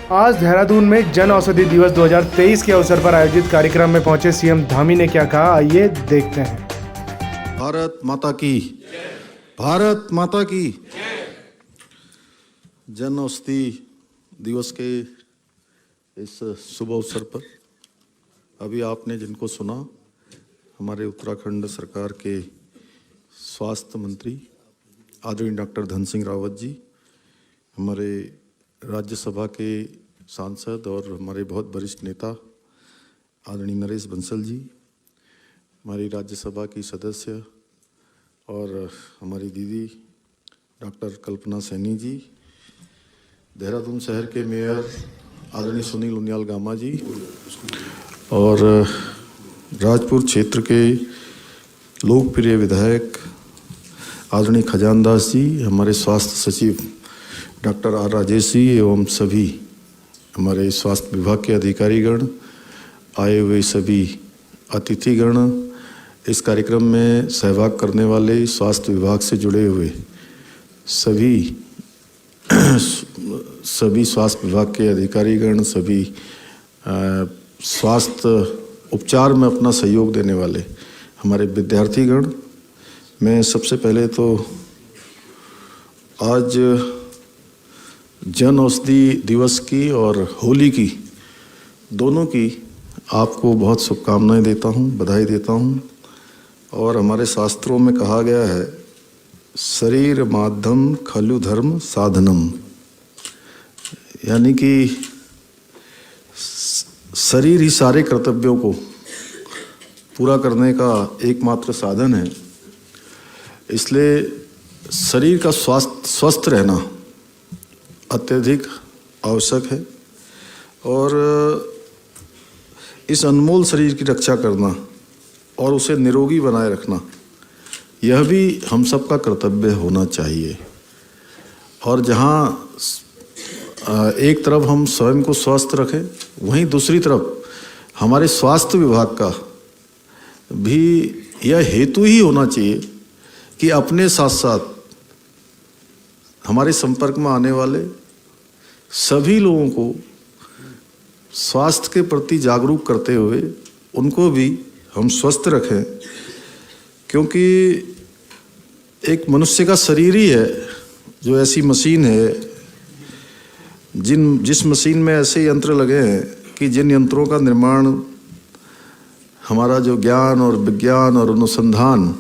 आज देहरादून में जन औषधि दिवस 2023 के अवसर पर आयोजित कार्यक्रम में पहुंचे सीएम धामी ने क्या कहा, आइए देखते हैं। भारत माता की, भारत माता की। जन औषधि दिवस के इस शुभ अवसर पर अभी आपने जिनको सुना, हमारे उत्तराखंड सरकार के स्वास्थ्य मंत्री आदरणीय डॉक्टर धन सिंह रावत जी, हमारे राज्यसभा के सांसद और हमारे बहुत वरिष्ठ नेता आदरणीय नरेश बंसल जी, हमारी राज्यसभा की सदस्य और हमारी दीदी डॉक्टर कल्पना सैनी जी, देहरादून शहर के मेयर आदरणीय सुनील उनियाल गामा जी और राजपुर क्षेत्र के लोकप्रिय विधायक आदरणीय खजानदास जी, हमारे स्वास्थ्य सचिव डॉक्टर आर राजेश जी एवं सभी हमारे स्वास्थ्य विभाग के अधिकारीगण, आए हुए सभी अतिथिगण, इस कार्यक्रम में सहभाग करने वाले स्वास्थ्य विभाग से जुड़े हुए सभी स्वास्थ्य विभाग के अधिकारीगण, सभी स्वास्थ्य उपचार में अपना सहयोग देने वाले हमारे विद्यार्थीगण, मैं सबसे पहले तो आज जन औषधि दिवस की और होली की दोनों की आपको बहुत शुभकामनाएं देता हूं, बधाई देता हूं। और हमारे शास्त्रों में कहा गया है, शरीर माध्यम खलु धर्म साधनम, यानी कि शरीर ही सारे कर्तव्यों को पूरा करने का एकमात्र साधन है। इसलिए शरीर का स्वस्थ रहना अत्यधिक आवश्यक है और इस अनमोल शरीर की रक्षा करना और उसे निरोगी बनाए रखना, यह भी हम सबका कर्तव्य होना चाहिए। और जहाँ एक तरफ हम स्वयं को स्वस्थ रखें, वहीं दूसरी तरफ हमारे स्वास्थ्य विभाग का भी यह हेतु ही होना चाहिए कि अपने साथ साथ हमारे संपर्क में आने वाले सभी लोगों को स्वास्थ्य के प्रति जागरूक करते हुए उनको भी हम स्वस्थ रखें, क्योंकि एक मनुष्य का शरीर ही है जो ऐसी मशीन है, जिस मशीन में ऐसे यंत्र लगे हैं कि जिन यंत्रों का निर्माण हमारा जो ज्ञान और विज्ञान और अनुसंधान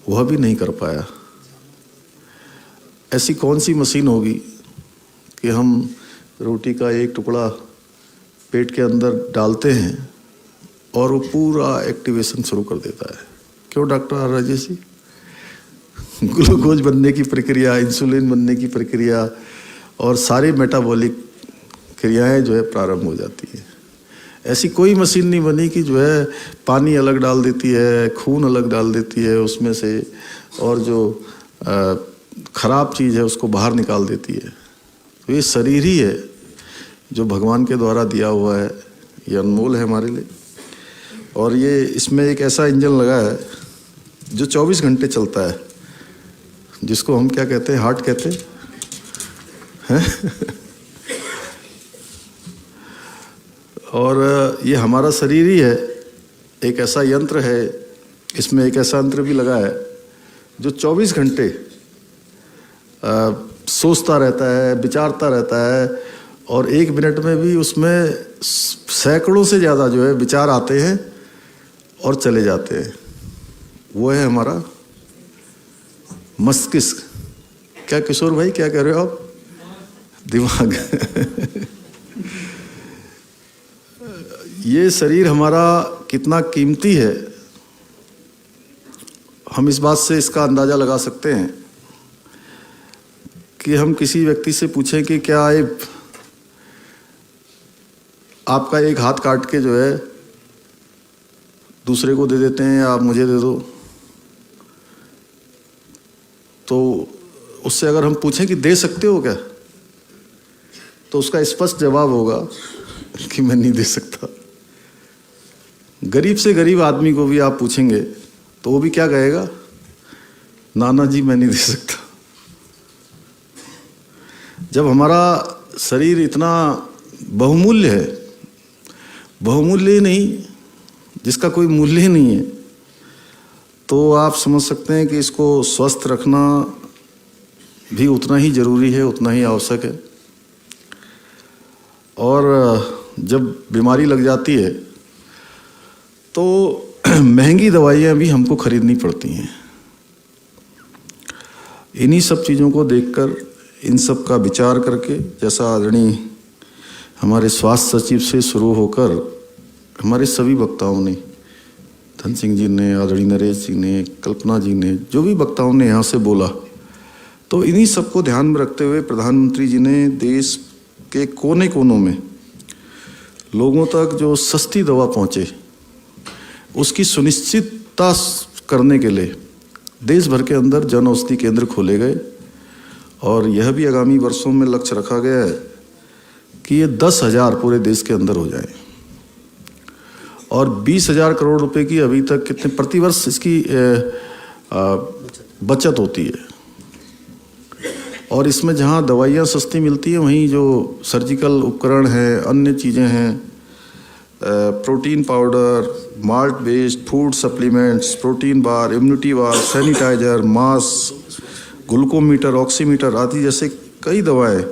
वह भी नहीं कर पाया। ऐसी कौन सी मशीन होगी कि हम रोटी का एक टुकड़ा पेट के अंदर डालते हैं और वो पूरा एक्टिवेशन शुरू कर देता है। क्यों doctor R Rajesh ji? Glucose बनने की प्रक्रिया, इंसुलिन बनने की प्रक्रिया और सारी मेटाबॉलिक क्रियाएं जो है प्रारंभ हो जाती है। ऐसी कोई मशीन नहीं बनी कि जो है पानी अलग डाल देती है, खून अलग डाल देती है उसमें से, और जो खराब चीज़ है उसको बाहर निकाल देती है। तो ये शरीर ही है जो भगवान के द्वारा दिया हुआ है, ये अनमोल है हमारे लिए। और ये इसमें एक ऐसा इंजन लगा है जो 24 घंटे चलता है, जिसको हम क्या कहते हैं, हार्ट कहते हैं। और ये हमारा शरीर ही है, एक ऐसा यंत्र है, इसमें एक ऐसा यंत्र भी लगा है जो 24 घंटे सोचता रहता है, विचारता रहता है, और एक मिनट में भी उसमें सैकड़ों से ज़्यादा जो है विचार आते हैं और चले जाते हैं। वो है हमारा मस्तिष्क। क्या किशोर भाई, क्या कह रहे हो आप? दिमाग। ये शरीर हमारा कितना कीमती है, हम इस बात से इसका अंदाज़ा लगा सकते हैं कि हम किसी व्यक्ति से पूछें कि क्या आपका एक हाथ काट के जो है दूसरे को दे देते हैं या आप मुझे दे दो, तो उससे अगर हम पूछें कि दे सकते हो क्या, तो उसका स्पष्ट जवाब होगा कि मैं नहीं दे सकता। गरीब से गरीब आदमी को भी आप पूछेंगे तो वो भी क्या कहेगा, नाना जी मैं नहीं दे सकता। जब हमारा शरीर इतना बहुमूल्य है, बहुमूल्य ही नहीं, जिसका कोई मूल्य ही नहीं है, तो आप समझ सकते हैं कि इसको स्वस्थ रखना भी उतना ही जरूरी है, उतना ही आवश्यक है। और जब बीमारी लग जाती है तो महंगी दवाइयाँ भी हमको खरीदनी पड़ती हैं। इन्हीं सब चीज़ों को देखकर, इन सब का विचार करके, जैसा आदरणीय हमारे स्वास्थ्य सचिव से शुरू होकर हमारे सभी वक्ताओं ने, धन सिंह जी ने, आदरणीय नरेश जी ने, कल्पना जी ने, जो भी वक्ताओं ने यहाँ से बोला, तो इन्हीं सबको ध्यान में रखते हुए प्रधानमंत्री जी ने देश के कोने कोनों में लोगों तक जो सस्ती दवा पहुँचे उसकी सुनिश्चितता करने के लिए देश भर के अंदर जन औषधि केंद्र खोले गए। और यह भी आगामी वर्षों में लक्ष्य रखा गया है कि ये 10,000 पूरे देश के अंदर हो जाए। और 20,000 करोड़ रुपए की अभी तक कितने प्रतिवर्ष इसकी बचत होती है। और इसमें जहाँ दवाइयाँ सस्ती मिलती हैं, वहीं जो सर्जिकल उपकरण है, अन्य चीज़ें हैं, protein powder, malt based food supplements, protein bar, immunity bar, sanitiser, mask, glucometer, oximeter आदि जैसे कई दवाएं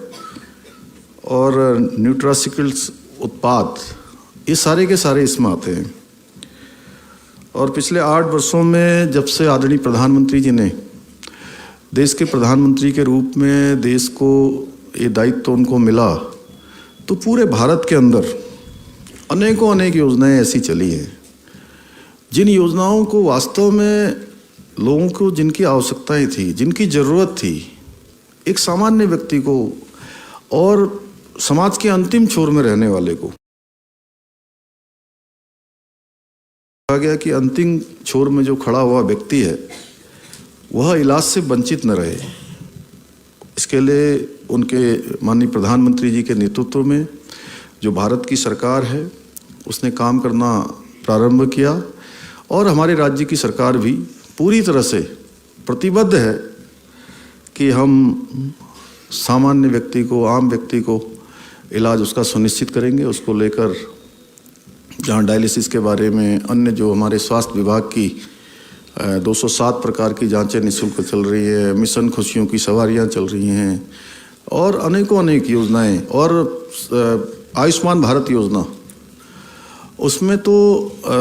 और न्यूट्रासिकल्स उत्पाद, ये सारे के सारे इसमें आते हैं। और पिछले 8 वर्षों में जब से आदरणीय प्रधानमंत्री जी ने देश के प्रधानमंत्री के रूप में देश को ये दायित्व उनको मिला, तो पूरे भारत के अंदर अनेकों अनेक योजनाएं ऐसी चली हैं जिन योजनाओं को वास्तव में लोगों को, जिनकी आवश्यकताएं थी, जिनकी ज़रूरत थी, एक सामान्य व्यक्ति को और समाज के अंतिम छोर में रहने वाले को, कहा गया कि अंतिम छोर में जो खड़ा हुआ व्यक्ति है वह इलाज से वंचित न रहे। इसके लिए उनके माननीय प्रधानमंत्री जी के नेतृत्व में जो भारत की सरकार है उसने काम करना प्रारंभ किया। और हमारे राज्य की सरकार भी पूरी तरह से प्रतिबद्ध है कि हम सामान्य व्यक्ति को, आम व्यक्ति को इलाज उसका सुनिश्चित करेंगे। उसको लेकर जहाँ डायलिसिस के बारे में, अन्य जो हमारे स्वास्थ्य विभाग की 207 प्रकार की जांचें निःशुल्क चल रही है, मिशन खुशियों की सवारियां चल रही हैं, और अनेकों अनेक योजनाएं, और आयुष्मान भारत योजना, उसमें तो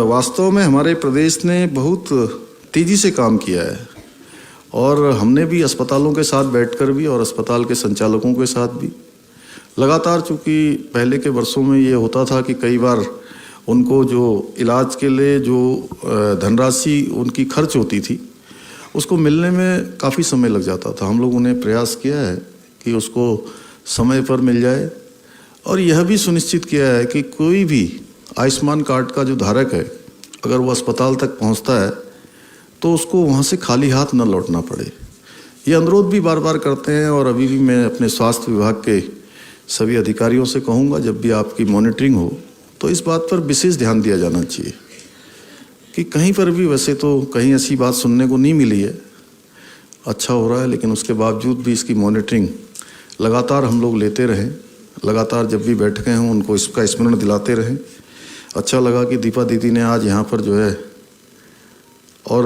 वास्तव में हमारे प्रदेश ने बहुत तेज़ी से काम किया है। और हमने भी अस्पतालों के साथ बैठकर भी और अस्पताल के संचालकों के साथ भी लगातार, चूँकि पहले के वर्षों में ये होता था कि कई बार उनको जो इलाज के लिए जो धनराशि उनकी खर्च होती थी उसको मिलने में काफ़ी समय लग जाता था। हम लोगों ने प्रयास किया है कि उसको समय पर मिल जाए, और यह भी सुनिश्चित किया है कि कोई भी आयुष्मान कार्ड का जो धारक है, अगर वो अस्पताल तक पहुंचता है तो उसको वहां से खाली हाथ न लौटना पड़े। ये अनुरोध भी बार बार करते हैं। और अभी भी मैं अपने स्वास्थ्य विभाग के सभी अधिकारियों से कहूँगा, जब भी आपकी मॉनिटरिंग हो तो इस बात पर विशेष ध्यान दिया जाना चाहिए कि कहीं पर भी, वैसे तो कहीं ऐसी बात सुनने को नहीं मिली है, अच्छा हो रहा है, लेकिन उसके बावजूद भी इसकी मॉनिटरिंग लगातार हम लोग लेते रहें। लगातार जब भी बैठकें हों उनको इसका स्मरण दिलाते रहें। अच्छा लगा कि दीपा दीदी ने आज यहाँ पर जो है, और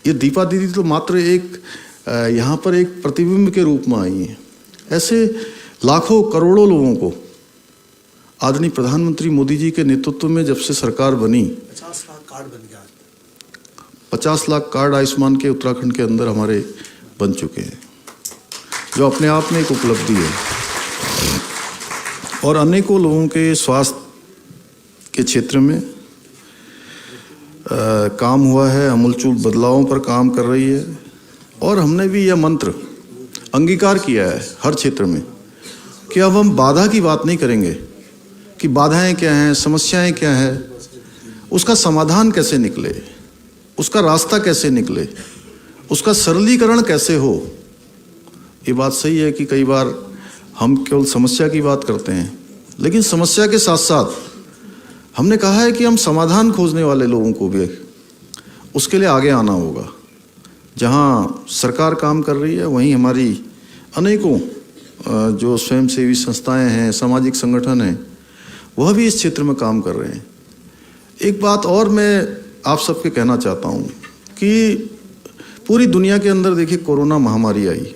ये दीपा दीदी तो मात्र एक यहाँ पर एक प्रतिबिंब के रूप में आई हैं। ऐसे लाखों करोड़ों लोगों को आदरणीय प्रधानमंत्री मोदी जी के नेतृत्व में जब से सरकार बनी, 50 लाख कार्ड बन गया। 50 लाख कार्ड आयुष्मान के उत्तराखंड के अंदर हमारे बन चुके हैं, जो अपने आप में एक उपलब्धि है। और अनेकों लोगों के स्वास्थ्य के क्षेत्र में काम हुआ है, अमूलचूल बदलावों पर काम कर रही है। और हमने भी यह मंत्र अंगीकार किया है हर क्षेत्र में कि अब हम बाधा की बात नहीं करेंगे कि बाधाएं क्या हैं, समस्याएं क्या हैं, उसका समाधान कैसे निकले, उसका रास्ता कैसे निकले, उसका सरलीकरण कैसे हो। ये बात सही है कि कई बार हम केवल समस्या की बात करते हैं, लेकिन समस्या के साथ साथ हमने कहा है कि हम समाधान खोजने वाले लोगों को भी उसके लिए आगे आना होगा। जहाँ सरकार काम कर रही है वहीं हमारी अनेकों जो स्वयंसेवी संस्थाएं हैं, सामाजिक संगठन हैं, वह भी इस क्षेत्र में काम कर रहे हैं। एक बात और मैं आप सबके कहना चाहता हूँ कि पूरी दुनिया के अंदर देखिए कोरोना महामारी आई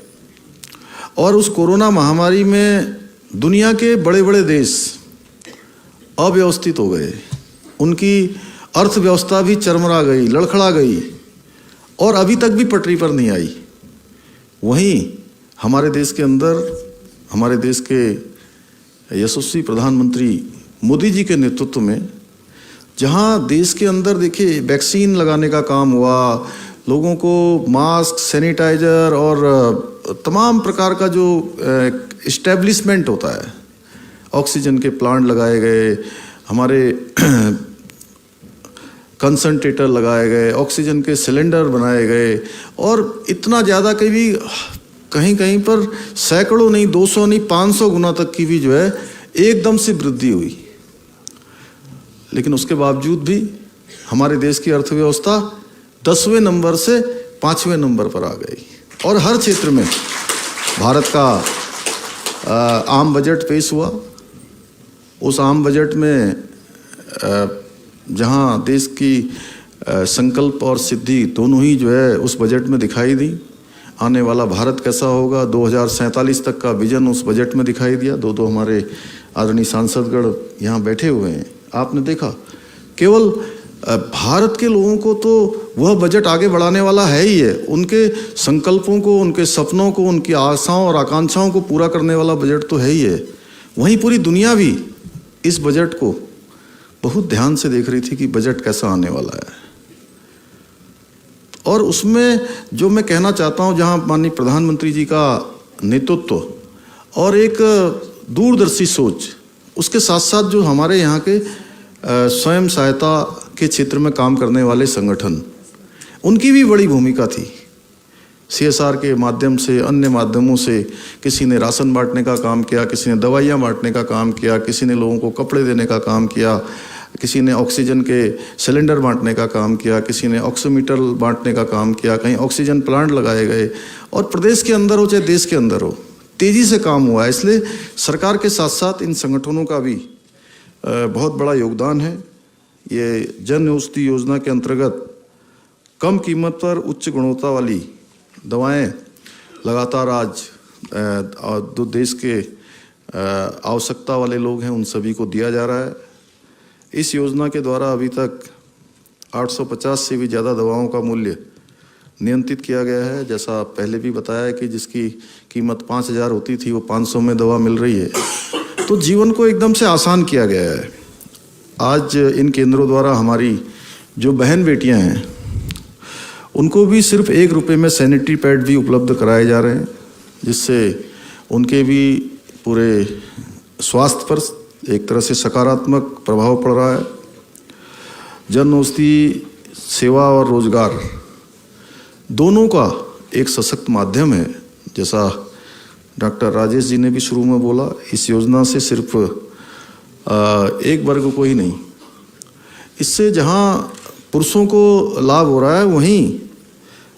और उस कोरोना महामारी में दुनिया के बड़े बड़े देश अव्यवस्थित हो गए, उनकी अर्थव्यवस्था भी चरमरा गई, लड़खड़ा गई और अभी तक भी पटरी पर नहीं आई। वहीं हमारे देश के अंदर, हमारे देश के यशस्वी प्रधानमंत्री मोदी जी के नेतृत्व में, जहां देश के अंदर देखिए वैक्सीन लगाने का काम हुआ, लोगों को मास्क, सैनिटाइजर और तमाम प्रकार का जो इस्टेब्लिशमेंट होता है, ऑक्सीजन के प्लांट लगाए गए, हमारे कंसंट्रेटर लगाए गए, ऑक्सीजन के सिलेंडर बनाए गए और इतना ज़्यादा कहीं कहीं पर सैकड़ों नहीं, 200 नहीं, 500 गुना तक की भी जो है एकदम से वृद्धि हुई। लेकिन उसके बावजूद भी हमारे देश की अर्थव्यवस्था 10वें नंबर से 5वें नंबर पर आ गई और हर क्षेत्र में भारत का आम बजट पेश हुआ। उस आम बजट में जहां देश की संकल्प और सिद्धि दोनों ही जो है उस बजट में दिखाई दी। आने वाला भारत कैसा होगा, 2047 तक का विजन उस बजट में दिखाई दिया। दो हमारे आदरणीय सांसदगण यहाँ बैठे हुए हैं, आपने देखा। केवल भारत के लोगों को तो वह बजट आगे बढ़ाने वाला है ही है, उनके संकल्पों को, उनके सपनों को, उनकी आशाओं और आकांक्षाओं को पूरा करने वाला बजट तो है ही है। वहीं पूरी दुनिया भी इस बजट को बहुत ध्यान से देख रही थी कि बजट कैसा आने वाला है। और उसमें जो मैं कहना चाहता हूं, जहां माननीय प्रधानमंत्री जी का नेतृत्व और एक दूरदर्शी सोच, उसके साथ साथ जो हमारे यहाँ के स्वयं सहायता के क्षेत्र में काम करने वाले संगठन, उनकी भी बड़ी भूमिका थी। CSR के माध्यम से, अन्य माध्यमों से किसी ने राशन बांटने का काम किया, किसी ने दवाइयाँ बांटने का काम किया, किसी ने लोगों को कपड़े देने का काम किया, किसी ने ऑक्सीजन के सिलेंडर बांटने का काम किया, किसी ने ऑक्सीमीटर बांटने का काम किया, कहीं ऑक्सीजन प्लांट लगाए गए। और प्रदेश के अंदर हो चाहे देश के अंदर हो, तेज़ी से काम हुआ है। इसलिए सरकार के साथ साथ इन संगठनों का भी बहुत बड़ा योगदान है। ये जन औषधि योजना के अंतर्गत कम कीमत पर उच्च गुणवत्ता वाली दवाएं लगातार आज जो देश के आवश्यकता वाले लोग हैं उन सभी को दिया जा रहा है। इस योजना के द्वारा अभी तक 850 से भी ज़्यादा दवाओं का मूल्य नियंत्रित किया गया है। जैसा पहले भी बताया कि जिसकी कीमत 5000 होती थी वो 500 में दवा मिल रही है। तो जीवन को एकदम से आसान किया गया है। आज इन केंद्रों द्वारा हमारी जो बहन बेटियां हैं उनको भी सिर्फ 1 रुपये में सैनिटरी पैड भी उपलब्ध कराए जा रहे हैं, जिससे उनके भी पूरे स्वास्थ्य पर एक तरह से सकारात्मक प्रभाव पड़ रहा है। जन औषधि सेवा और रोजगार दोनों का एक सशक्त माध्यम है। जैसा डॉक्टर राजेश जी ने भी शुरू में बोला, इस योजना से सिर्फ एक वर्ग को ही नहीं, इससे जहां पुरुषों को लाभ हो रहा है वहीं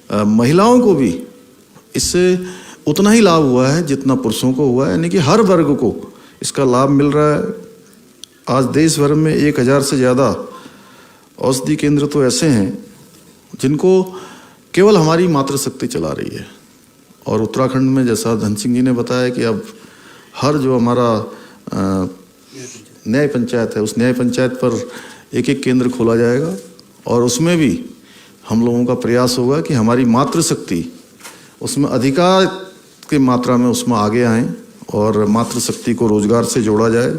महिलाओं को भी इससे उतना ही लाभ हुआ है जितना पुरुषों को हुआ है, यानी कि हर वर्ग को इसका लाभ मिल रहा है। आज देश भर में 1000 से ज़्यादा औषधि केंद्र तो ऐसे हैं जिनको केवल हमारी मातृशक्ति चला रही है। और उत्तराखंड में जैसा धन सिंह जी ने बताया कि अब हर जो हमारा न्याय पंचायत है, उस न्याय पंचायत पर एक केंद्र खोला जाएगा और उसमें भी हम लोगों का प्रयास होगा कि हमारी मातृशक्ति उसमें अधिकार की मात्रा में उसमें आगे आएँ और मातृशक्ति को रोजगार से जोड़ा जाए,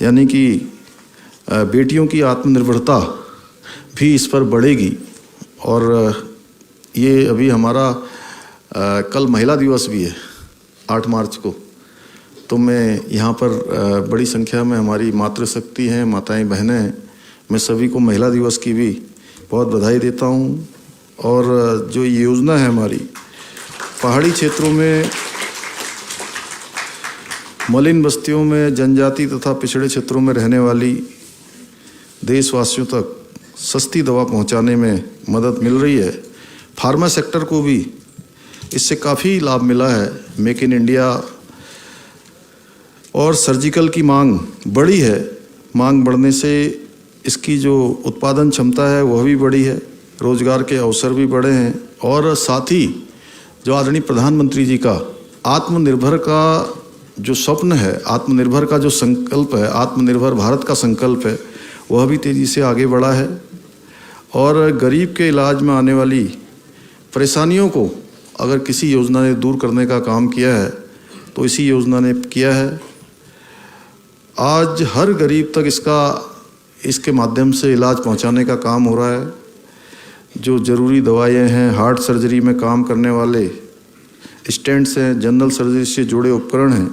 यानी कि बेटियों की आत्मनिर्भरता भी इस पर बढ़ेगी। और ये अभी हमारा कल महिला दिवस भी है 8 मार्च को, तो मैं यहाँ पर बड़ी संख्या में हमारी मातृशक्ति हैं, माताएं बहनें हैं, मैं सभी को महिला दिवस की भी बहुत बधाई देता हूँ। और जो ये योजना है हमारी पहाड़ी क्षेत्रों में, मलिन बस्तियों में, जनजाति तथा पिछड़े क्षेत्रों में रहने वाली देशवासियों तक सस्ती दवा पहुंचाने में मदद मिल रही है। फार्मा सेक्टर को भी इससे काफ़ी लाभ मिला है। मेक इन इंडिया और सर्जिकल की मांग बढ़ी है। मांग बढ़ने से इसकी जो उत्पादन क्षमता है वह भी बढ़ी है, रोजगार के अवसर भी बढ़े हैं। और साथ ही जो आदरणीय प्रधानमंत्री जी का आत्मनिर्भर का जो स्वप्न है, आत्मनिर्भर का जो संकल्प है, आत्मनिर्भर भारत का संकल्प है, वह भी तेज़ी से आगे बढ़ा है। और गरीब के इलाज में आने वाली परेशानियों को अगर किसी योजना ने दूर करने का काम किया है तो इसी योजना ने किया है। आज हर गरीब तक इसके माध्यम से इलाज पहुंचाने का काम हो रहा है। जो ज़रूरी दवाइयाँ हैं, हार्ट सर्जरी में काम करने वाले स्टेंट्स हैं, जनरल सर्जरी से जुड़े उपकरण हैं,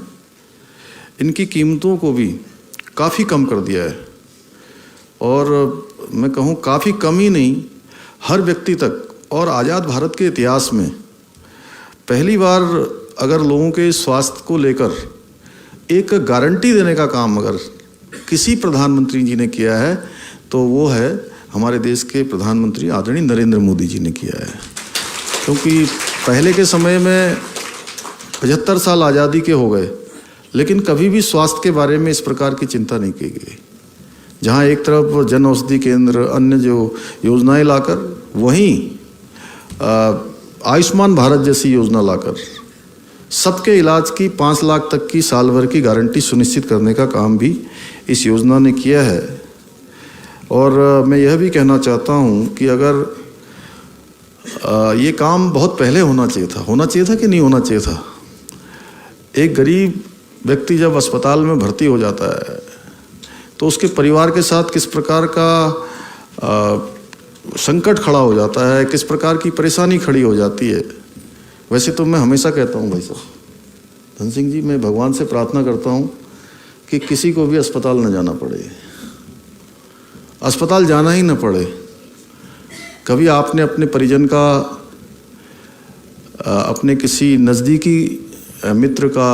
इनकी कीमतों को भी काफ़ी कम कर दिया है। और मैं कहूँ काफ़ी कम ही नहीं, हर व्यक्ति तक। और आज़ाद भारत के इतिहास में पहली बार अगर लोगों के स्वास्थ्य को लेकर एक गारंटी देने का काम अगर किसी प्रधानमंत्री जी ने किया है तो वो है हमारे देश के प्रधानमंत्री आदरणीय नरेंद्र मोदी जी ने किया है। क्योंकि पहले के समय में 75 साल आज़ादी के हो गए, लेकिन कभी भी स्वास्थ्य के बारे में इस प्रकार की चिंता नहीं की गई। जहाँ एक तरफ जन औषधि केंद्र, अन्य जो योजनाएं लाकर, वहीं आयुष्मान भारत जैसी योजना लाकर सबके इलाज की 5 लाख तक की साल भर की गारंटी सुनिश्चित करने का काम भी इस योजना ने किया है। और मैं यह भी कहना चाहता हूँ कि अगर ये काम बहुत पहले होना चाहिए था कि नहीं होना चाहिए था। एक गरीब व्यक्ति जब अस्पताल में भर्ती हो जाता है तो उसके परिवार के साथ किस प्रकार का संकट खड़ा हो जाता है, किस प्रकार की परेशानी खड़ी हो जाती है। वैसे तो मैं हमेशा कहता हूँ भाई साहब धन सिंह जी, मैं भगवान से प्रार्थना करता हूँ कि किसी को भी अस्पताल न जाना पड़े, अस्पताल जाना ही न पड़े। कभी आपने अपने परिजन का, अपने किसी नज़दीकी मित्र का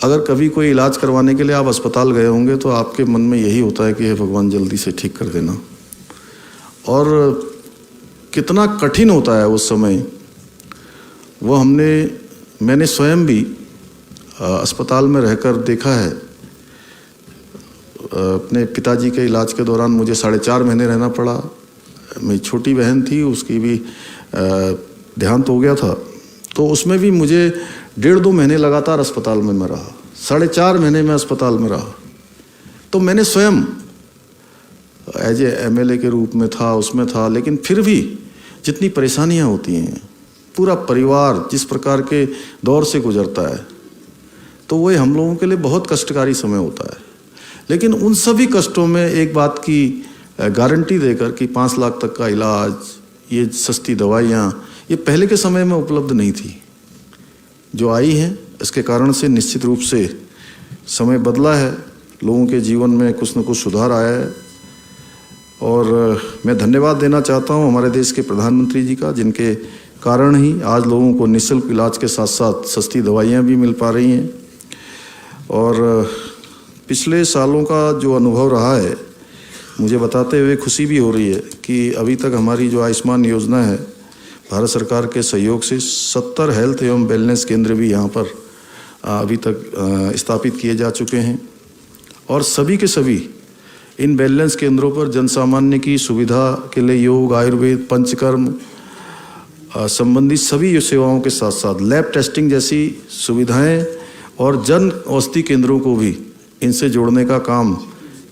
अगर कभी कोई इलाज करवाने के लिए आप अस्पताल गए होंगे तो आपके मन में यही होता है कि हे भगवान जल्दी से ठीक कर देना। और कितना कठिन होता है उस समय, वो मैंने स्वयं भी अस्पताल में रहकर देखा है। अपने पिताजी के इलाज के दौरान मुझे 4.5 महीने रहना पड़ा। मेरी छोटी बहन थी, उसकी भी देहांत हो गया था, तो उसमें भी मुझे 1.5-2 महीने लगातार अस्पताल में मैं रहा। 4.5 महीने में अस्पताल में रहा। तो मैंने स्वयं एज ए MLA के रूप में था, उसमें था, लेकिन फिर भी जितनी परेशानियां होती हैं, पूरा परिवार जिस प्रकार के दौर से गुजरता है, तो वो हम लोगों के लिए बहुत कष्टकारी समय होता है। लेकिन उन सभी कष्टों में एक बात की गारंटी देकर कि 5 लाख तक का इलाज, ये सस्ती दवाइयाँ, ये पहले के समय में उपलब्ध नहीं थी, जो आई हैं। इसके कारण से निश्चित रूप से समय बदला है, लोगों के जीवन में कुछ न कुछ सुधार आया है। और मैं धन्यवाद देना चाहता हूं हमारे देश के प्रधानमंत्री जी का, जिनके कारण ही आज लोगों को निःशुल्क इलाज के साथ साथ सस्ती दवाइयां भी मिल पा रही हैं। और पिछले सालों का जो अनुभव रहा है, मुझे बताते हुए खुशी भी हो रही है कि अभी तक हमारी जो आयुष्मान योजना है, भारत सरकार के सहयोग से 70 हेल्थ एवं वेलनेस केंद्र भी यहाँ पर अभी तक स्थापित किए जा चुके हैं। और सभी के सभी इन वेलनेस केंद्रों पर जनसामान्य की सुविधा के लिए योग, आयुर्वेद, पंचकर्म संबंधी सभी सेवाओं के साथ साथ लैब टेस्टिंग जैसी सुविधाएं और जन औषधि केंद्रों को भी इनसे जोड़ने का काम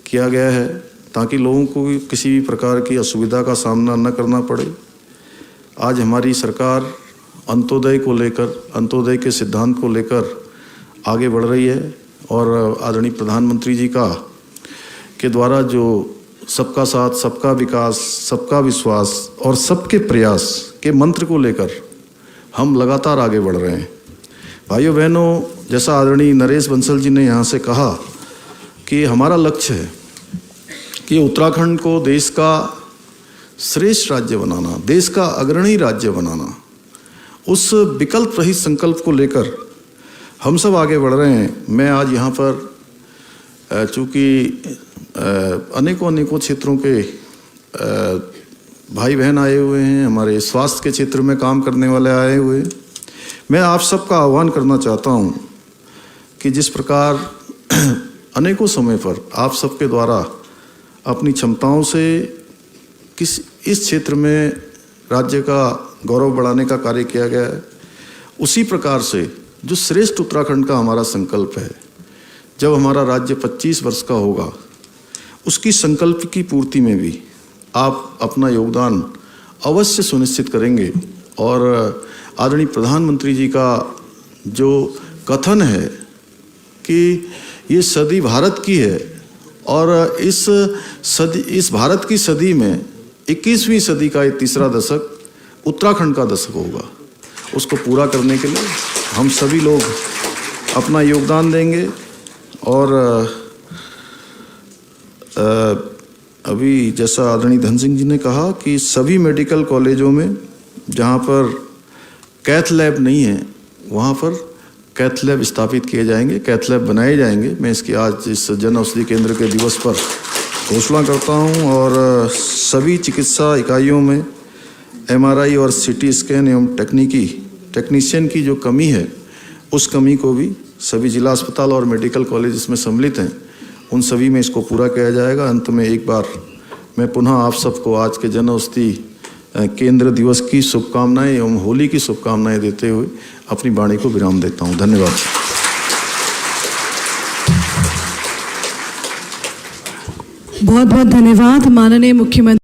किया गया है, ताकि लोगों को किसी भी प्रकार की असुविधा का सामना न करना पड़े। आज हमारी सरकार अंत्योदय को लेकर, अंत्योदय के सिद्धांत को लेकर आगे बढ़ रही है। और आदरणीय प्रधानमंत्री जी के द्वारा जो सबका साथ, सबका विकास, सबका विश्वास और सबके प्रयास के मंत्र को लेकर हम लगातार आगे बढ़ रहे हैं। भाइयों बहनों, जैसा आदरणीय नरेश बंसल जी ने यहाँ से कहा कि हमारा लक्ष्य है कि उत्तराखंड को देश का श्रेष्ठ राज्य बनाना, देश का अग्रणी राज्य बनाना। उस विकल्प रहित संकल्प को लेकर हम सब आगे बढ़ रहे हैं। मैं आज यहाँ पर चूँकि अनेकों क्षेत्रों के भाई बहन आए हुए हैं, हमारे स्वास्थ्य के क्षेत्र में काम करने वाले आए हुए हैं, मैं आप सबका आह्वान करना चाहता हूँ कि जिस प्रकार अनेकों समय पर आप सबके द्वारा अपनी क्षमताओं से इस क्षेत्र में राज्य का गौरव बढ़ाने का कार्य किया गया है, उसी प्रकार से जो श्रेष्ठ उत्तराखंड का हमारा संकल्प है, जब हमारा राज्य 25 वर्ष का होगा, उसकी संकल्प की पूर्ति में भी आप अपना योगदान अवश्य सुनिश्चित करेंगे। और आदरणीय प्रधानमंत्री जी का जो कथन है कि ये सदी भारत की है और इस भारत की सदी में 21वीं सदी का ये तीसरा दशक उत्तराखंड का दशक होगा, उसको पूरा करने के लिए हम सभी लोग अपना योगदान देंगे। और अभी जैसा आदरणीय धन सिंह जी ने कहा कि सभी मेडिकल कॉलेजों में जहाँ पर कैथ लैब नहीं है, वहाँ पर कैथ लैब स्थापित किए जाएंगे, कैथ लैब बनाए जाएंगे। मैं इसकी आज इस जन औषधि केंद्र के दिवस पर घोषणा करता हूँ। और सभी चिकित्सा इकाइयों में MRI और CT स्कैन एवं टेक्नीशियन की जो कमी है, उस कमी को भी सभी जिला अस्पताल और मेडिकल कॉलेज इसमें सम्मिलित हैं, उन सभी में इसको पूरा किया जाएगा। अंत में एक बार मैं पुनः आप सबको आज के जन औषधि केंद्र दिवस की शुभकामनाएं एवं होली की शुभकामनाएं देते हुए अपनी वाणी को विराम देता हूं। धन्यवाद। बहुत बहुत धन्यवाद माननीय मुख्यमंत्री।